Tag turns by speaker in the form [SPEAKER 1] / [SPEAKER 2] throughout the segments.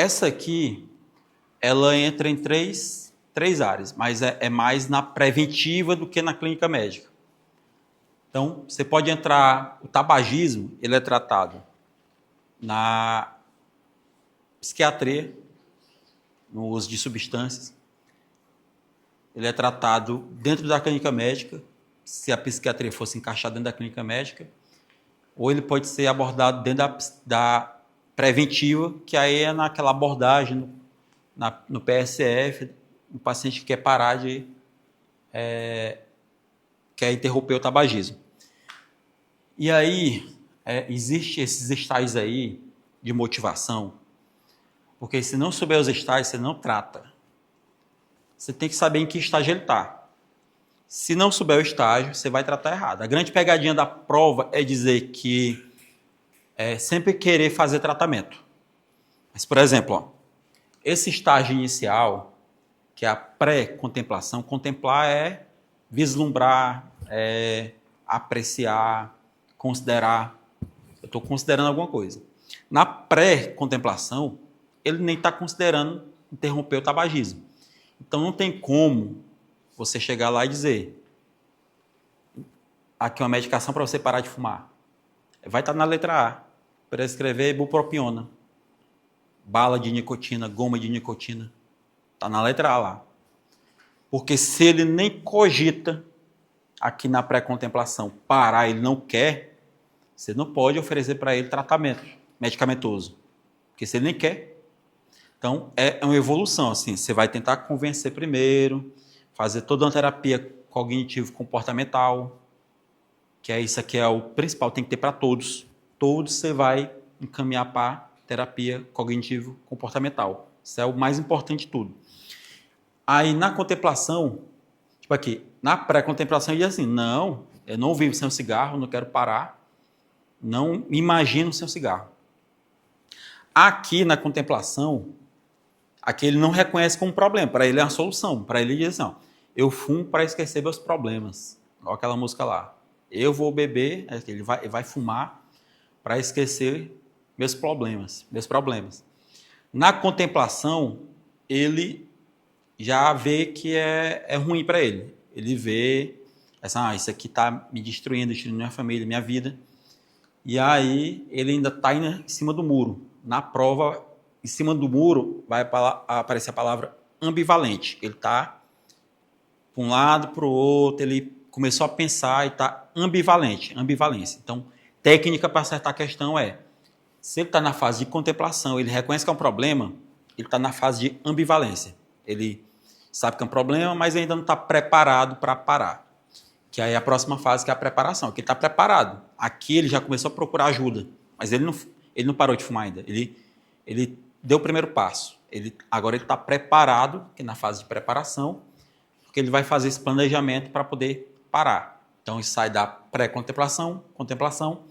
[SPEAKER 1] Essa aqui, ela entra em três áreas, mas é mais na preventiva do que na clínica médica. Então, você pode entrar, o tabagismo, ele é tratado na psiquiatria, no uso de substâncias. Ele é tratado dentro da clínica médica, se a psiquiatria fosse encaixada dentro da clínica médica, ou ele pode ser abordado dentro da preventiva, que aí é naquela abordagem no PSF, o paciente que quer parar quer interromper o tabagismo. E aí, existe esses estágios aí de motivação, porque se não souber os estágios, você não trata. Você tem que saber em que estágio ele está. Se não souber o estágio, você vai tratar errado. A grande pegadinha da prova é dizer que sempre querer fazer tratamento. Mas, por exemplo, esse estágio inicial, que é a pré-contemplação, contemplar é vislumbrar, apreciar, considerar. Eu estou considerando alguma coisa. Na pré-contemplação, ele nem está considerando interromper o tabagismo. Então, não tem como você chegar lá e dizer: aqui é uma medicação para você parar de fumar. Vai estar na letra A. Prescrever bupropiona. Bala de nicotina, goma de nicotina. Está na letra A lá. Porque se ele nem cogita, aqui na pré-contemplação, parar, ele não quer, você não pode oferecer para ele tratamento medicamentoso. Porque se ele nem quer. Então, é uma evolução, assim. Você vai tentar convencer primeiro, fazer toda uma terapia cognitivo-comportamental, que é isso aqui, é o principal, tem que ter para todos. Todos você vai encaminhar para terapia cognitivo-comportamental. Isso é o mais importante de tudo. Aí, na contemplação, tipo aqui, na pré-contemplação, ele diz assim: não, eu não vivo sem o cigarro, não quero parar, não me imagino sem o cigarro. Aqui, na contemplação, aqui ele não reconhece como problema, para ele é uma solução. Para ele, ele diz assim: ó, eu fumo para esquecer meus problemas. Olha aquela música lá. Eu vou beber, ele vai fumar para esquecer meus problemas. Na contemplação, ele já vê que é ruim para ele. Ele vê, isso aqui está me destruindo minha família, minha vida. E aí ele ainda está em cima do muro. Na prova, em cima do muro, vai aparecer a palavra ambivalente. Ele está para um lado, para o outro, ele começou a pensar e está ambivalência. Então, técnica para acertar a questão se ele está na fase de contemplação, ele reconhece que é um problema, ele está na fase de ambivalência. Ele sabe que é um problema, mas ainda não está preparado para parar. Que aí é a próxima fase, que é a preparação. Que ele está preparado. Aqui ele já começou a procurar ajuda, mas ele não parou de fumar ainda. Ele deu o primeiro passo. Agora ele está preparado, que é na fase de preparação, porque ele vai fazer esse planejamento para poder parar. Então, isso sai da pré-contemplação, contemplação,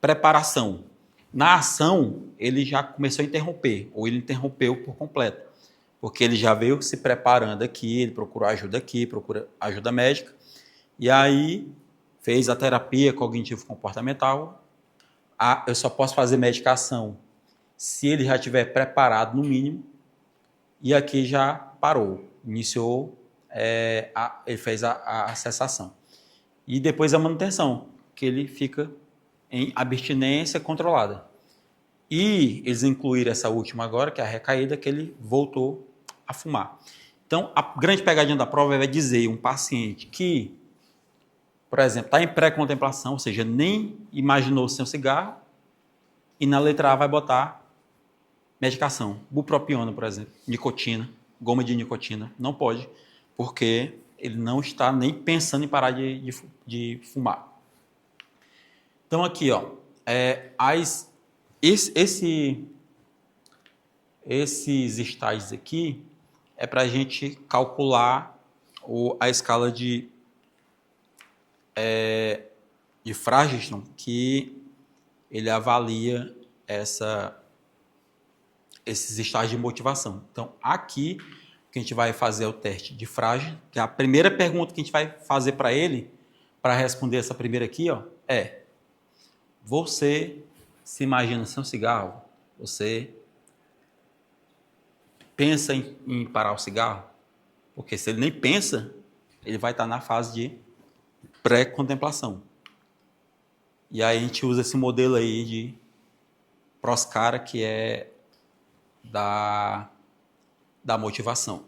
[SPEAKER 1] preparação. Na ação, ele já começou a interromper, ou ele interrompeu por completo, porque ele já veio se preparando aqui, ele procurou ajuda aqui, procura ajuda médica, e aí fez a terapia cognitivo-comportamental. Eu só posso fazer medicação se ele já estiver preparado, no mínimo, e aqui já parou, iniciou, ele fez a cessação. E depois a manutenção, que ele fica em abstinência controlada. E eles incluíram essa última agora, que é a recaída, que ele voltou a fumar. Então, a grande pegadinha da prova é dizer um paciente que, por exemplo, está em pré-contemplação, ou seja, nem imaginou sem o cigarro, e na letra A vai botar medicação, bupropiona, por exemplo, nicotina, goma de nicotina, não pode, porque ele não está nem pensando em parar de fumar. Então, aqui, esses estágios aqui é para a gente calcular a escala de Frageston, que ele avalia esses estágios de motivação. Então, aqui, que a gente vai fazer o teste de Frageston, que é a primeira pergunta que a gente vai fazer para ele, para responder essa primeira aqui, você se imagina sem um cigarro? Você pensa em parar o cigarro? Porque se ele nem pensa, ele vai estar na fase de pré-contemplação. E aí a gente usa esse modelo aí de Proscara, que é da motivação.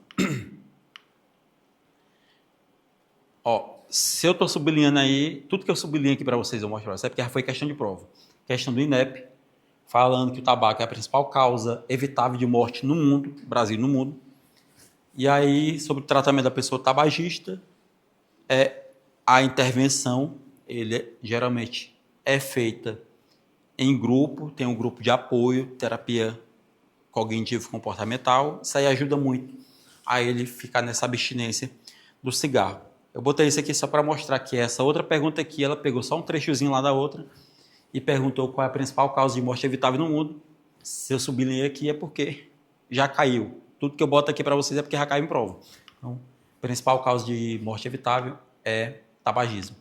[SPEAKER 1] Ó, se eu estou sublinhando aí, tudo que eu sublinho aqui para vocês, eu mostro para vocês, é porque já foi questão de prova. Questão do INEP, falando que o tabaco é a principal causa evitável de morte no mundo, Brasil e no mundo. E aí, sobre o tratamento da pessoa tabagista, a intervenção, geralmente é feita em grupo, tem um grupo de apoio, terapia cognitivo-comportamental, isso aí ajuda muito a ele ficar nessa abstinência do cigarro. Eu botei isso aqui só para mostrar que essa outra pergunta aqui, ela pegou só um trechozinho lá da outra e perguntou qual é a principal causa de morte evitável no mundo. Se eu sublinhei aqui é porque já caiu. Tudo que eu boto aqui para vocês é porque já caiu em prova. Então, a principal causa de morte evitável é tabagismo.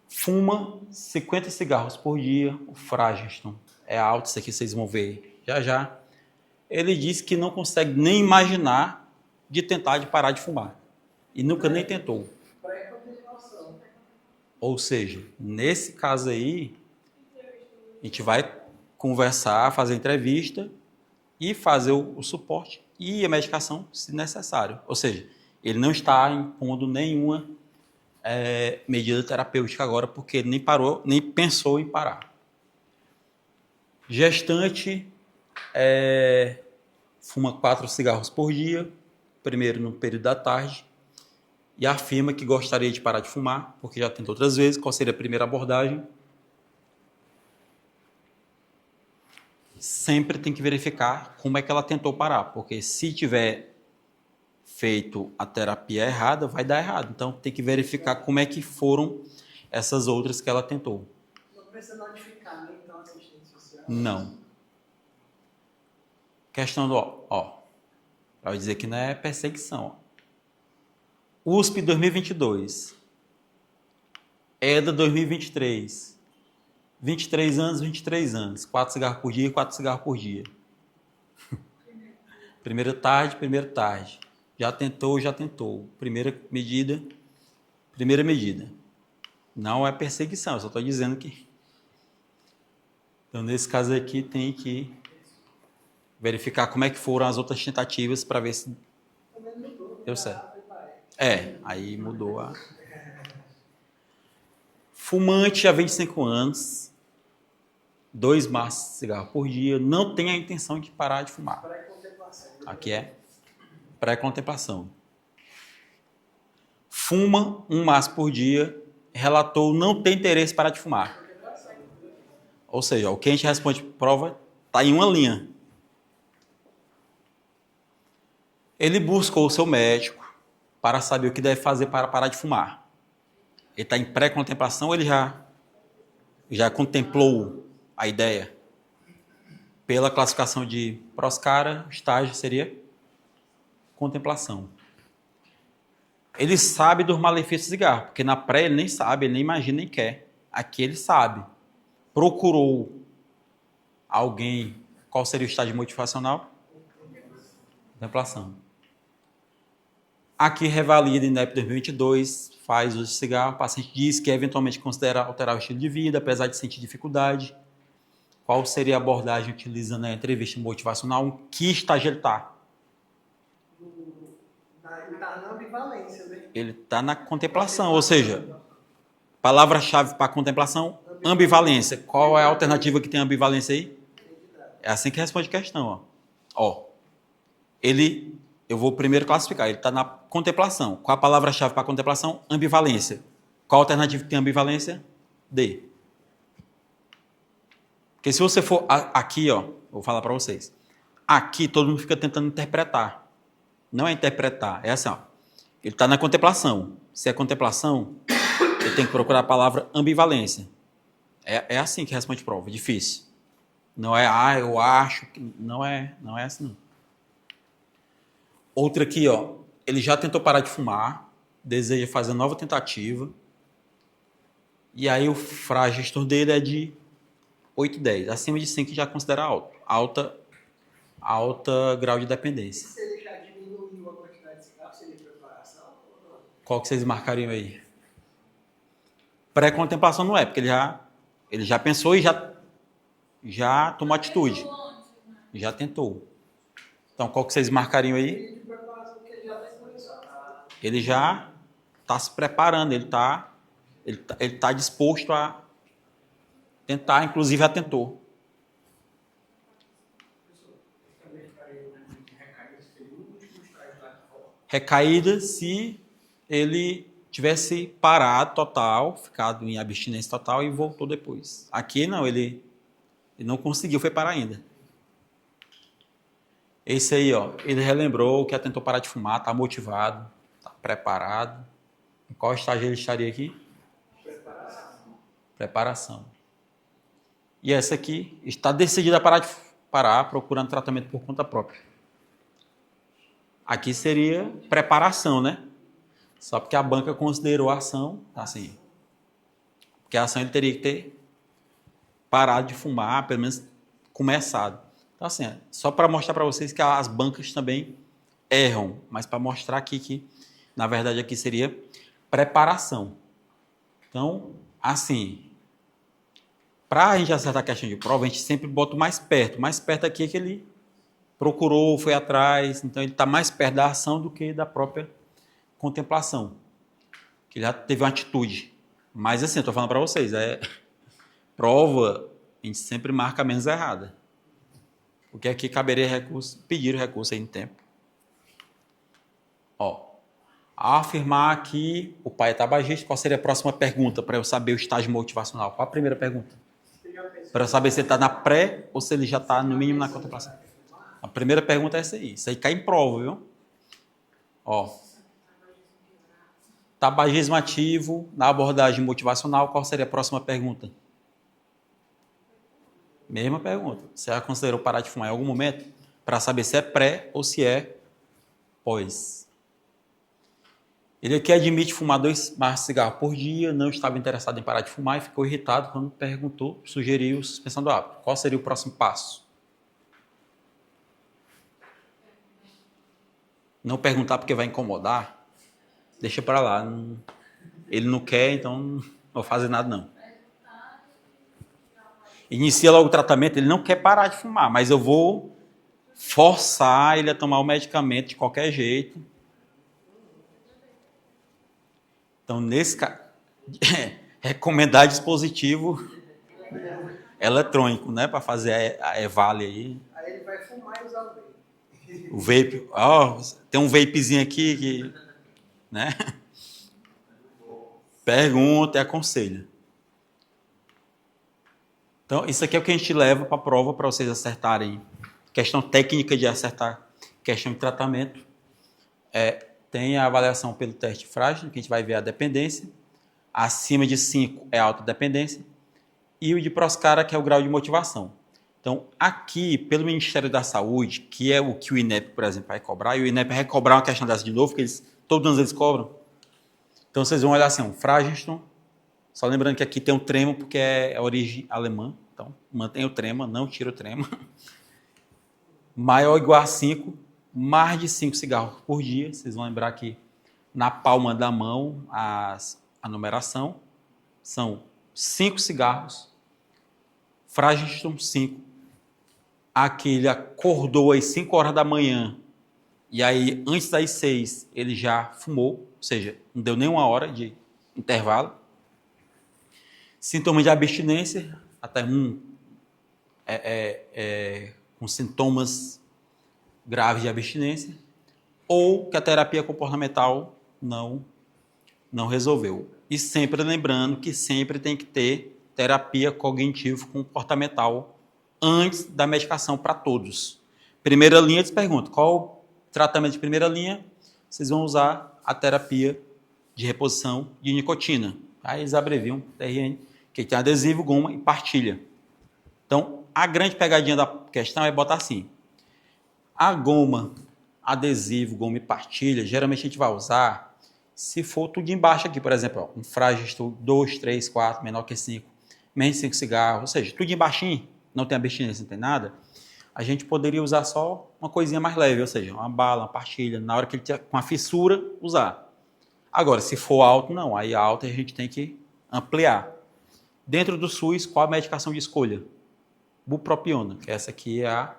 [SPEAKER 1] Fuma 50 cigarros por dia, o Frageston é alto, isso aqui vocês vão ver já já. Ele disse que não consegue nem imaginar de tentar de parar de fumar. E nunca nem tentou. Ou seja, nesse caso aí, a gente vai conversar, fazer entrevista e fazer o suporte e a medicação, se necessário. Ou seja, ele não está impondo nenhuma medida terapêutica agora, porque ele nem parou, nem pensou em parar. Gestante fuma 4 cigarros por dia, primeiro no período da tarde, e afirma que gostaria de parar de fumar, porque já tentou outras vezes. Qual seria a primeira abordagem? Sempre tem que verificar como é que ela tentou parar, porque se tiver feito a terapia errada, vai dar errado. Então, tem que verificar como é que foram essas outras que ela tentou.
[SPEAKER 2] Não precisa notificar, né? Então, assistente social.
[SPEAKER 1] Não. Questão do... para dizer que não é perseguição. USP 2022. EDA 2023. 23 anos, 23 anos. 4 cigarros por dia, 4 cigarros por dia. Primeira tarde. Já tentou. Primeira medida. Não é perseguição, eu só estou dizendo que... Então, nesse caso aqui, tem que verificar como é que foram as outras tentativas para ver se deu certo. Aí mudou a... Fumante há 25 anos, 2 maços de cigarro por dia, não tem a intenção de parar de fumar. Aqui é pré-contemplação. Fuma 1 maço por dia, relatou não tem interesse em parar de fumar. Ou seja, o que a gente responde prova está em uma linha. Ele buscou o seu médico para saber o que deve fazer para parar de fumar. Ele está em pré-contemplação, ele já contemplou a ideia. Pela classificação de Proscara, estágio seria contemplação. Ele sabe dos malefícios do cigarro, porque na pré ele nem sabe, ele nem imagina, nem quer. Aqui ele sabe. Procurou alguém, qual seria o estágio motivacional? Contemplação. Aqui revalida INEP 2022, faz uso de cigarro, o paciente diz que eventualmente considera alterar o estilo de vida, apesar de sentir dificuldade. Qual seria a abordagem utilizando a entrevista motivacional? Que estágio ele está?
[SPEAKER 2] Ele está na ambivalência, né?
[SPEAKER 1] Ele está na contemplação, ou seja, palavra-chave para contemplação, ambivalência. Qual é a alternativa que tem ambivalência aí? É assim que responde a questão. Eu vou primeiro classificar, ele está na contemplação. Qual a palavra-chave para contemplação? Ambivalência. Qual a alternativa que tem ambivalência? D. Porque se você for aqui, vou falar para vocês. Aqui todo mundo fica tentando interpretar. Não é interpretar, é assim, ele está na contemplação. Se é contemplação, ele tem que procurar a palavra ambivalência. É assim que responde prova, é difícil. Não é, eu acho, não é assim não. Outra aqui, ele já tentou parar de fumar, deseja fazer nova tentativa, e aí o Fragestor dele é de 8,10. Acima de 5 já considera alto. Alta alto grau de dependência.
[SPEAKER 2] Se ele já diminuiu a quantidade de cigarro, seria preparação ou não?
[SPEAKER 1] Qual que vocês marcariam aí? Pré-contemplação não é, porque ele já pensou e já tomou atitude. Já tentou. Então, qual que vocês marcariam aí?
[SPEAKER 2] Seria de preparação porque ele já está começando.
[SPEAKER 1] Ele já está se preparando, ele tá disposto a tentar, inclusive já tentou.
[SPEAKER 2] Também ficaria de recaída, seria o último estágio da reforma.
[SPEAKER 1] Recaída se ele tivesse parado total, ficado em abstinência total e voltou depois. Aqui não, ele não conseguiu, foi parar ainda. Esse aí, ó, ele relembrou que tentou parar de fumar, está motivado, está preparado. Em qual estágio ele estaria aqui? Preparação. E essa aqui está decidida a parar, procurando tratamento por conta própria. Aqui seria preparação, né? Só porque a banca considerou a ação assim. Porque a ação ele teria que ter parado de fumar, pelo menos começado. Então, assim, só para mostrar para vocês que as bancas também erram, mas para mostrar aqui que, na verdade, aqui seria preparação. Então, assim, para a gente acertar a questão de prova, a gente sempre bota mais perto. Mais perto aqui é que ele procurou, foi atrás, então ele está mais perto da ação do que da própria contemplação. Que ele já teve uma atitude. Mas, assim, eu estou falando para vocês, prova, a gente sempre marca a menos errada. Porque aqui caberia recurso, pedir o recurso aí em tempo. Ó, ao afirmar que o pai é tabagista, qual seria a próxima pergunta para eu saber o estágio motivacional? Qual a primeira pergunta? Para eu saber se ele está na pré ou se ele já está no mínimo na contemplação. A primeira pergunta é essa aí. Isso aí cai em prova, viu? Ó, tabagismo ativo na abordagem motivacional, qual seria a próxima pergunta? Mesma pergunta. Você já considerou parar de fumar em algum momento? Para saber se é pré ou se é pós. Ele aqui admite fumar 2 maços de cigarro por dia, não estava interessado em parar de fumar e ficou irritado quando perguntou, sugeriu suspensão do hábito. Qual seria o próximo passo? Não perguntar porque vai incomodar? Deixa para lá. Ele não quer, então não vou fazer nada não. Inicia logo o tratamento, ele não quer parar de fumar, mas eu vou forçar ele a tomar o medicamento de qualquer jeito. Então, nesse caso, recomendar dispositivo eletrônico, né, para fazer a EVALI aí.
[SPEAKER 2] Aí ele vai fumar e usar o vape.
[SPEAKER 1] O vape, ó, tem um vapezinho aqui que, né? Pergunta e aconselha. Então, isso aqui é o que a gente leva para a prova para vocês acertarem. Questão técnica de acertar questão de tratamento. Tem a avaliação pelo teste frágil, que a gente vai ver a dependência. Acima de 5 é alta dependência. E o de Proscara, que é o grau de motivação. Então, aqui, pelo Ministério da Saúde, que é o que o INEP, por exemplo, vai cobrar, e o INEP vai cobrar uma questão dessa de novo, porque todos os anos eles cobram. Então, vocês vão olhar assim, um Frageston. Só lembrando que aqui tem um trema, porque é a origem alemã. Então, mantém o trema, não tira o trema. Maior ou igual a 5, mais de 5 cigarros por dia. Vocês vão lembrar que na palma da mão, a numeração são 5 cigarros. Frageston 5. Aquele acordou às 5 horas da manhã. E aí, antes das 6, ele já fumou. Ou seja, não deu nem 1 hora de intervalo. Sintomas de abstinência, até com sintomas graves de abstinência, ou que a terapia comportamental não resolveu. E sempre lembrando que sempre tem que ter terapia cognitivo-comportamental antes da medicação para todos. Primeira linha, eles perguntam, qual o tratamento de primeira linha? Vocês vão usar a terapia de reposição de nicotina. Aí eles abreviam TRN, que tem adesivo, goma e partilha. Então, a grande pegadinha da questão é botar assim. A goma, adesivo, goma e partilha, geralmente a gente vai usar se for tudo embaixo aqui, por exemplo, ó, um Frageston 2, 3, 4, menor que 5, menos de 5 cigarros, ou seja, tudo embaixinho, não tem abstinência, não tem nada. a gente poderia usar só uma coisinha mais leve, ou seja, uma bala, uma pastilha, na hora que ele tiver com a fissura, usar. Agora, se for alto, não. Aí alto a gente tem que ampliar. Dentro do SUS, qual a medicação de escolha? Bupropiona, que essa aqui é a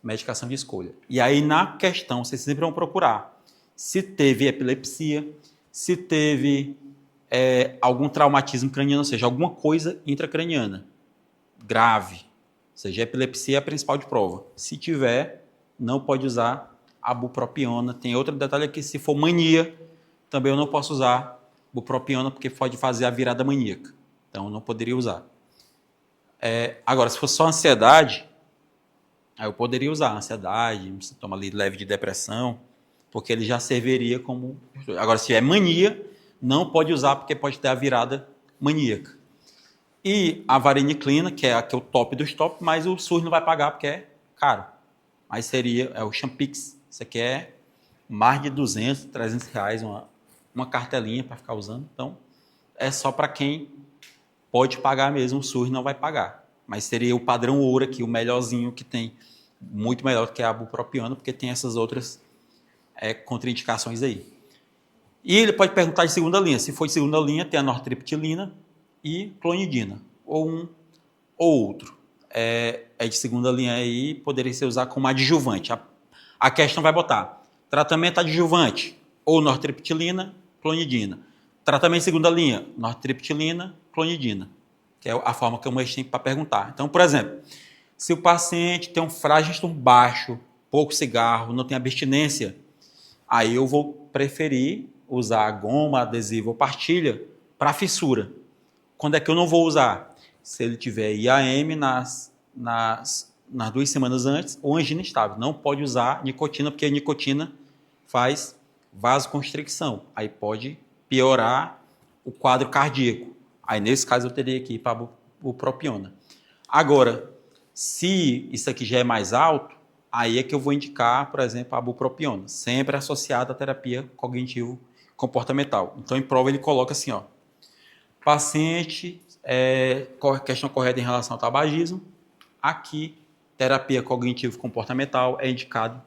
[SPEAKER 1] medicação de escolha. E aí, na questão, vocês sempre vão procurar se teve epilepsia, se teve algum traumatismo craniano, ou seja, alguma coisa intracraniana grave. Ou seja, a epilepsia é a principal de prova. Se tiver, não pode usar a bupropiona. Tem outro detalhe aqui, se for mania, também eu não posso usar bupropiona, porque pode fazer a virada maníaca. Então, eu não poderia usar. Agora, se fosse só ansiedade, aí eu poderia usar ansiedade, um sintoma ali leve de depressão, porque ele já serviria como... Agora, se é mania, não pode usar, porque pode ter a virada maníaca. E a vareniclina, que é o top dos top, mas o SUS não vai pagar, porque é caro. Mas seria o Champix. Isso aqui é mais de 200, 300 reais, uma cartelinha para ficar usando. Então, é só para quem pode pagar mesmo, o SUS não vai pagar. Mas seria o padrão ouro aqui, o melhorzinho que tem, muito melhor do que a bupropiona, porque tem essas outras contraindicações aí. E ele pode perguntar de segunda linha. Se for de segunda linha, tem a nortriptilina e clonidina, ou um ou outro. De segunda linha aí, poderia ser usado como adjuvante. A questão vai botar tratamento adjuvante, ou nortriptilina, clonidina. Tratamento de segunda linha, nortriptilina, clonidina, que é a forma que eu mais tenho para perguntar. Então, por exemplo, se o paciente tem um frágil baixo, pouco cigarro, não tem abstinência, aí eu vou preferir usar goma, adesivo ou pastilha para fissura. Quando é que eu não vou usar? Se ele tiver IAM nas 2 semanas antes ou angina estável. Não pode usar nicotina, porque a nicotina faz vasoconstricção. Aí pode piorar o quadro cardíaco. Aí, nesse caso, eu teria que ir para a bupropiona. Agora, se isso aqui já é mais alto, aí é que eu vou indicar, por exemplo, a bupropiona, sempre associada à terapia cognitivo-comportamental. Então, em prova, ele coloca assim, ó, paciente, questão correta em relação ao tabagismo. Aqui, terapia cognitivo-comportamental é indicado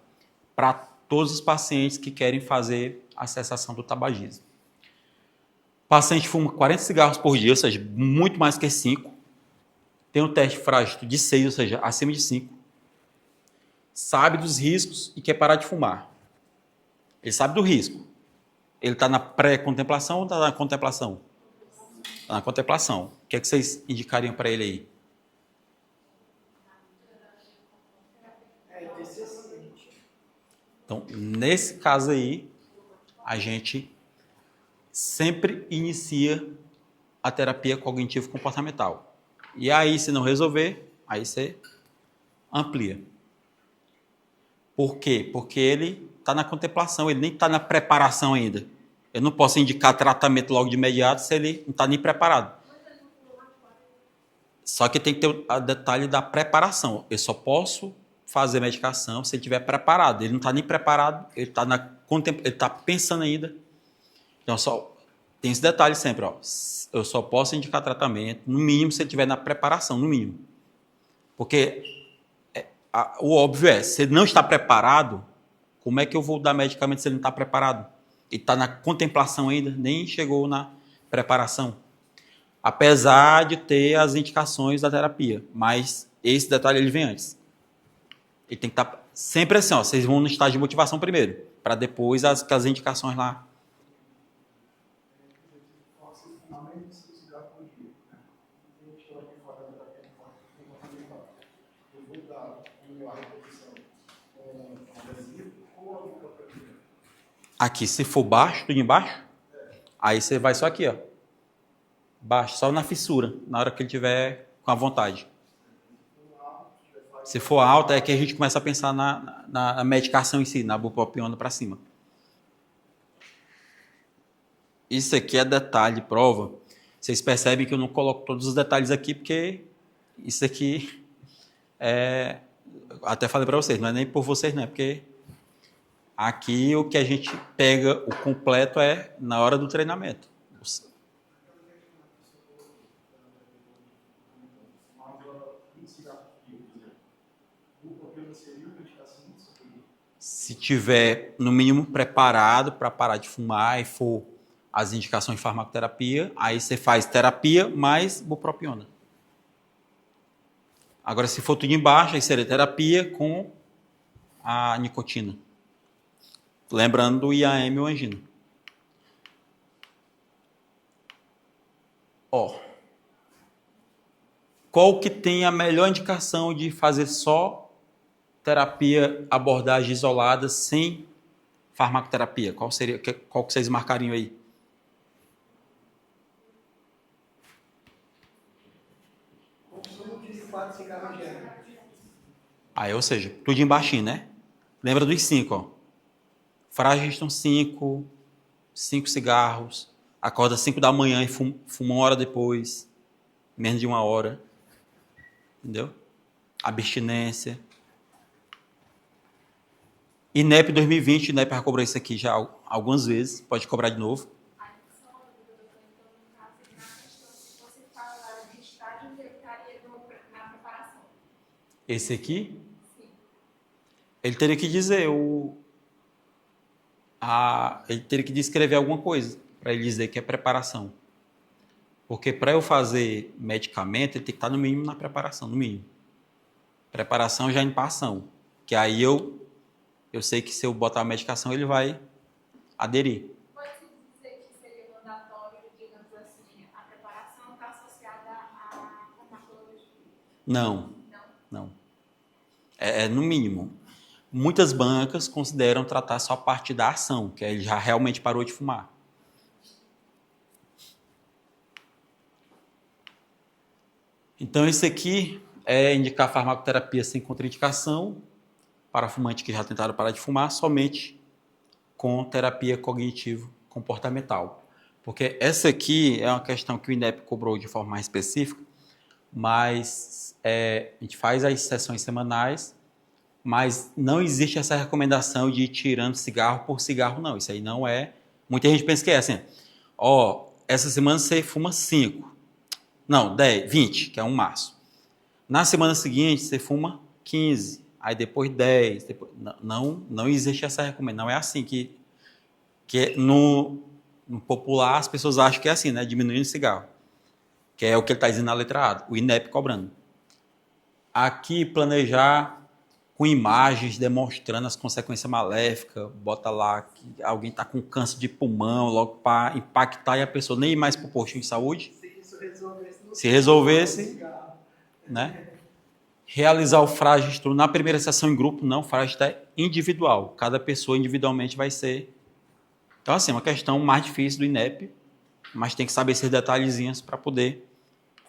[SPEAKER 1] para todos os pacientes que querem fazer a cessação do tabagismo. O paciente fuma 40 cigarros por dia, ou seja, muito mais que 5. Tem um teste frágil de 6, ou seja, acima de 5. Sabe dos riscos e quer parar de fumar. Ele sabe do risco. Ele está na pré-contemplação ou está na contemplação? Está na contemplação. O que é que vocês indicariam para ele aí? Então, nesse caso aí, a gente sempre inicia a terapia cognitivo-comportamental. E aí, se não resolver, aí você amplia. Por quê? Porque ele está na contemplação, ele nem está na preparação ainda. Eu não posso indicar tratamento logo de imediato se ele não está nem preparado. Só que tem que ter o detalhe da preparação. Eu só posso fazer medicação se ele estiver preparado. Ele não está nem preparado, ele está pensando ainda. Então, tem esse detalhe sempre. Ó. Eu só posso indicar tratamento, no mínimo, se ele estiver na preparação, no mínimo. Porque o óbvio se ele não está preparado, como é que eu vou dar medicamento se ele não está preparado? Ele está na contemplação ainda, nem chegou na preparação. Apesar de ter as indicações da terapia. Mas esse detalhe ele vem antes. Ele tem que estar sempre assim, ó, vocês vão no estágio de motivação primeiro, para depois as indicações lá. Aqui, se for baixo, tudo embaixo, aí você vai só aqui, ó. Baixo, só na fissura, na hora que ele tiver com a vontade. Se for alta, é que a gente começa a pensar na medicação em si, na bupropiona para cima. Isso aqui é detalhe, prova. Vocês percebem que eu não coloco todos os detalhes aqui, porque isso aqui até falei para vocês, não é nem por vocês, não, é porque aqui o que a gente pega o completo é na hora do treinamento. Se tiver, no mínimo, preparado para parar de fumar e for as indicações de farmacoterapia, aí você faz terapia mais bupropiona. Agora, se for tudo embaixo, aí seria terapia com a nicotina. Lembrando do IAM ou angina. Ó, qual que tem a melhor indicação de fazer só terapia, abordagem isolada, sem farmacoterapia? Qual que vocês marcariam aí?
[SPEAKER 2] Consumo de 4 cigarros diários.
[SPEAKER 1] Aí, ou seja, tudo embaixinho, né? Lembra dos 5, ó. Frágeis estão 5 cigarros, acorda 5 da manhã e fuma 1 hora depois, menos de 1 hora. Entendeu? Abstinência. INEP 2020, INEP já cobrou isso aqui já algumas vezes, pode cobrar de novo. Esse aqui, ele teria que dizer, ele teria que descrever alguma coisa para ele dizer que é preparação. Porque para eu fazer medicamento, ele tem que estar no mínimo na preparação, no mínimo. Preparação já indo para ação. Que aí eu sei que se eu botar a medicação, ele vai aderir.
[SPEAKER 3] Pode-se dizer que seria mandatório, digamos assim, a preparação está associada à farmacologia?
[SPEAKER 1] Não. É no mínimo. Muitas bancas consideram tratar só a parte da ação, que aí ele já realmente parou de fumar. Então, esse aqui é indicar farmacoterapia sem contraindicação para fumantes que já tentaram parar de fumar, somente com terapia cognitivo-comportamental. Porque essa aqui é uma questão que o INEP cobrou de forma mais específica, mas a gente faz as sessões semanais, mas não existe essa recomendação de ir tirando cigarro por cigarro, não. Isso aí não é... Muita gente pensa que é assim, essa semana você fuma 5. Não, 10, 20, que é um maço. Na semana seguinte, você fuma 15. Aí depois 10. Não existe essa recomendação. Não é assim que no popular as pessoas acham que é assim, né? Diminuindo o cigarro. Que é o que ele está dizendo na letra A, o INEP cobrando. Aqui, planejar com imagens demonstrando as consequências maléficas, bota lá que alguém está com câncer de pulmão, logo para impactar e a pessoa nem ir mais para o postinho de saúde. Se resolvesse, né? Realizar o frágil na primeira sessão em grupo, não, o frágil é individual. Cada pessoa individualmente vai ser. Então, assim, é uma questão mais difícil do INEP, mas tem que saber esses detalhezinhos para poder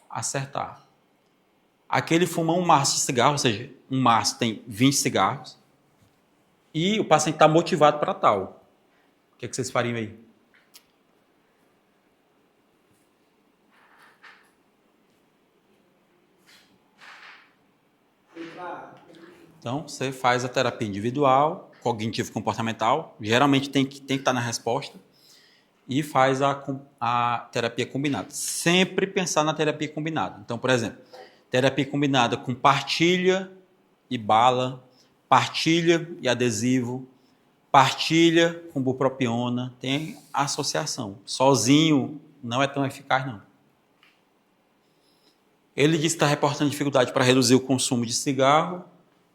[SPEAKER 1] acertar. Aqui ele fuma um maço de cigarro, ou seja, um maço tem 20 cigarros, e o paciente está motivado para tal. O que vocês fariam aí? Então, você faz a terapia individual, cognitivo-comportamental, geralmente tem que estar na resposta, e faz a terapia combinada. Sempre pensar na terapia combinada. Então, por exemplo, terapia combinada com partilha e bala, partilha e adesivo, partilha com bupropiona, tem associação. Sozinho não é tão eficaz, não. Ele disse que está reportando dificuldade para reduzir o consumo de cigarro,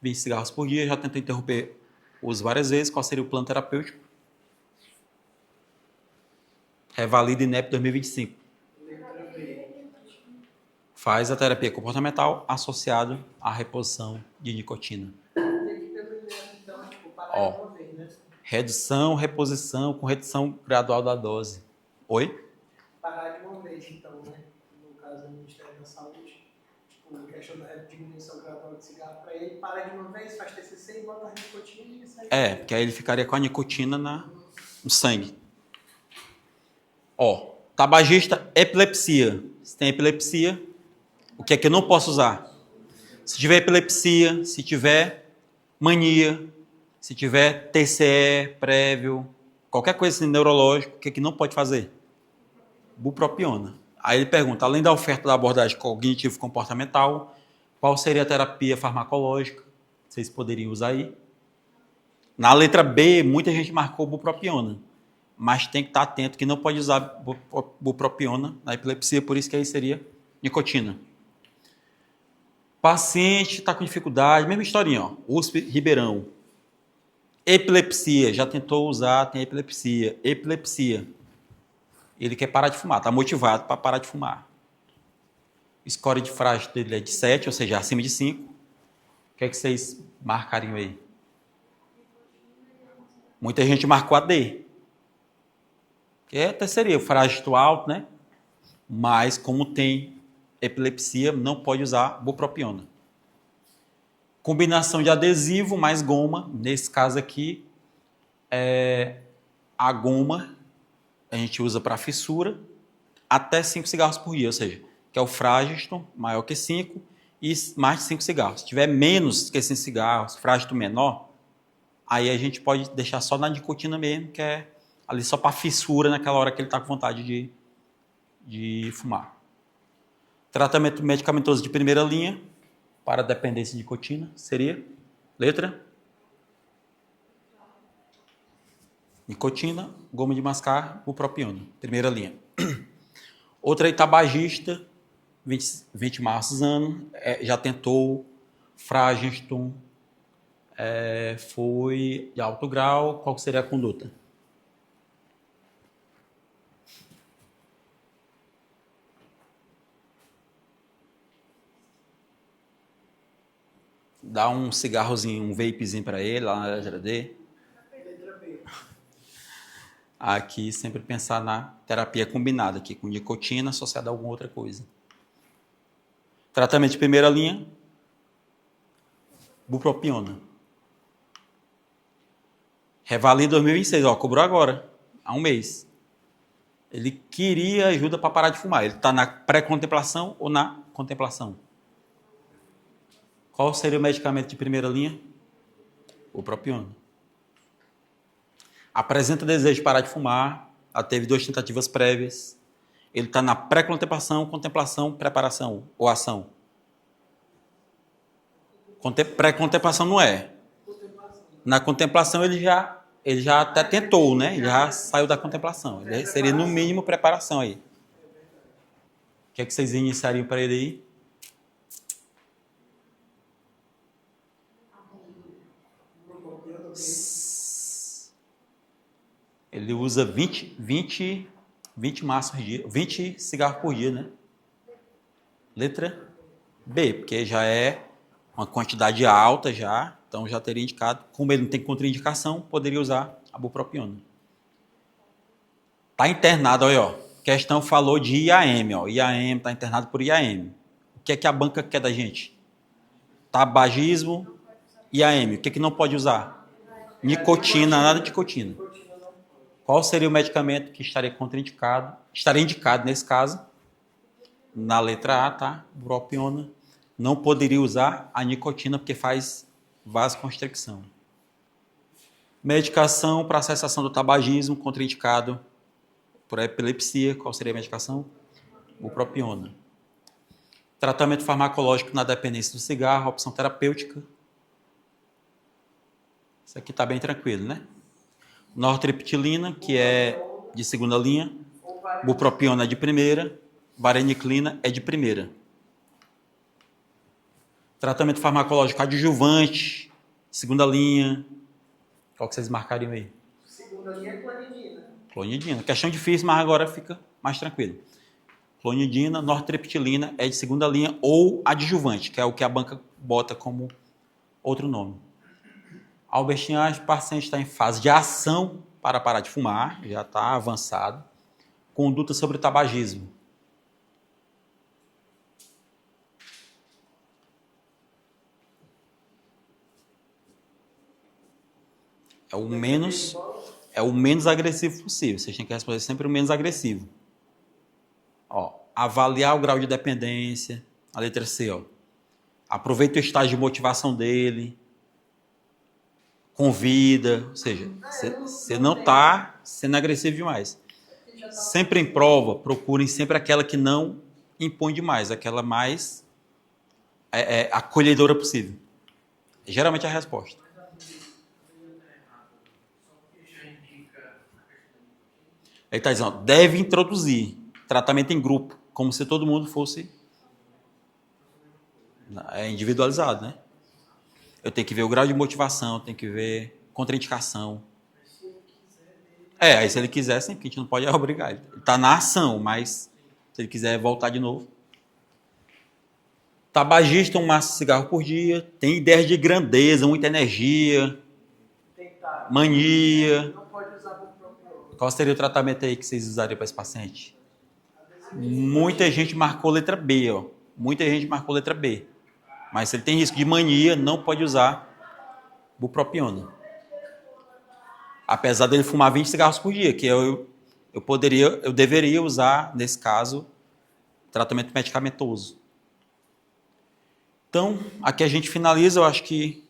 [SPEAKER 1] 20 cigarros por dia, já tentou interromper o uso várias vezes. Qual seria o plano terapêutico? Revalida INEP 2025. Faz a terapia comportamental associado à reposição de nicotina. Redução, reposição com redução gradual da dose. Oi?
[SPEAKER 2] Parar de uma vez, então, né? No caso do Ministério da Saúde, tipo, questão da diminuição gradual de cigarro para ele, para de uma vez, faz TCC e bota a nicotina e sai.
[SPEAKER 1] Porque aí ele ficaria com a nicotina no sangue. Tabagista, epilepsia. Se tem epilepsia, o que é que eu não posso usar? Se tiver epilepsia, se tiver mania, se tiver TCE prévio, qualquer coisa assim, neurológico, o que é que não pode fazer? Bupropiona. Aí ele pergunta, além da oferta da abordagem cognitivo-comportamental, qual seria a terapia farmacológica? Vocês poderiam usar aí? Na letra B, muita gente marcou bupropiona, mas tem que estar atento que não pode usar bupropiona na epilepsia, por isso que aí seria nicotina. Paciente está com dificuldade, mesma historinha, ó, USP Ribeirão. Epilepsia, já tentou usar, tem epilepsia. Epilepsia. Ele quer parar de fumar, está motivado para parar de fumar. Score de frágil dele é de 7, ou seja, acima de 5. O que é que vocês marcariam aí? Muita gente marcou a D. Que até seria o frágil alto, né? Mas como tem epilepsia, não pode usar bupropiona. Combinação de adesivo mais goma. Nesse caso aqui, a goma a gente usa para fissura até 5 cigarros por dia, ou seja, que é o Phragiston, maior que 5, e mais de 5 cigarros. Se tiver menos que 5 cigarros, Phragiston menor, aí a gente pode deixar só na nicotina mesmo, que é ali só para fissura naquela hora que ele está com vontade de fumar. Tratamento medicamentoso de primeira linha para dependência de nicotina seria letra nicotina, goma de mascar, bupropiona, primeira linha. Outra aí, tabagista, 20 março anos, já tentou Phragiston, foi de alto grau. Qual seria a conduta? Dá um cigarrozinho, um vapezinho para ele, lá na letra D.
[SPEAKER 2] Letra B.
[SPEAKER 1] Aqui, sempre pensar na terapia combinada, aqui, com nicotina associada a alguma outra coisa. Tratamento de primeira linha, bupropiona. Revalia em 2026, ó, cobrou agora, há um mês. Ele queria ajuda para parar de fumar. Ele está na pré-contemplação ou na contemplação? Qual seria o medicamento de primeira linha? Bupropiona. Apresenta desejo de parar de fumar, ela teve 2 tentativas prévias. Ele está na pré-contemplação, contemplação, preparação ou ação? Pré-contemplação não é. Na contemplação ele já até tentou, né? Ele já saiu da contemplação. Ele seria no mínimo preparação aí. O que é que vocês iniciariam para ele aí? Ele usa 20 maços por dia, 20 cigarros por dia, né? Letra B, porque já é uma quantidade alta já, então já teria indicado. Como ele não tem contraindicação, poderia usar a bupropiona. Está internado, olha, ó. Questão falou de IAM, ó. IAM, está internado por IAM. O que é que a banca quer da gente? Tabagismo, IAM. O que é que não pode usar? Nicotina, nada de nicotina. Qual seria o medicamento que estaria contraindicado? Estaria indicado nesse caso, na letra A, tá? Bupropiona. Não poderia usar a nicotina porque faz vasoconstricção. Medicação para cessação do tabagismo, contraindicado por epilepsia. Qual seria a medicação? Bupropiona. Tratamento farmacológico na dependência do cigarro, opção terapêutica. Isso aqui está bem tranquilo, né? Nortriptilina, que é de segunda linha. Bupropiona é de primeira. Vareniclina é de primeira. Tratamento farmacológico adjuvante, segunda linha. Qual que vocês marcariam aí?
[SPEAKER 2] Segunda linha é clonidina.
[SPEAKER 1] Clonidina. Questão difícil, mas agora fica mais tranquilo. Clonidina, nortriptilina é de segunda linha ou adjuvante, que é o que a banca bota como outro nome. Albert Einstein, o paciente está em fase de ação para parar de fumar, já está avançado. Conduta sobre o tabagismo. É o menos agressivo possível. Vocês têm que responder sempre o menos agressivo. Ó, avaliar o grau de dependência. A letra C, ó. Aproveita o estágio de motivação dele. Convida. Ou seja, você não está sendo agressivo demais. Sempre em prova, procurem sempre aquela que não impõe demais. Aquela mais acolhedora possível. Geralmente é a resposta. Ele está dizendo, ó, deve introduzir tratamento em grupo, como se todo mundo fosse individualizado, né? Eu tenho que ver o grau de motivação, eu tenho que ver contraindicação. Aí se ele quiser, sim, porque a gente não pode obrigar. Ele está na ação, mas se ele quiser voltar de novo. Tabagista, um maço de cigarro por dia, tem ideias de grandeza, muita energia,
[SPEAKER 2] Tentar.
[SPEAKER 1] mania.
[SPEAKER 2] Não pode usar bupropiona.
[SPEAKER 1] Qual seria o tratamento aí que vocês usariam para esse paciente? Muita gente marcou letra B, ó. Muita gente marcou letra B. Mas se ele tem risco de mania, não pode usar bupropiona. Apesar dele fumar 20 cigarros por dia, que eu deveria usar, nesse caso, tratamento medicamentoso. Então, aqui a gente finaliza, eu acho que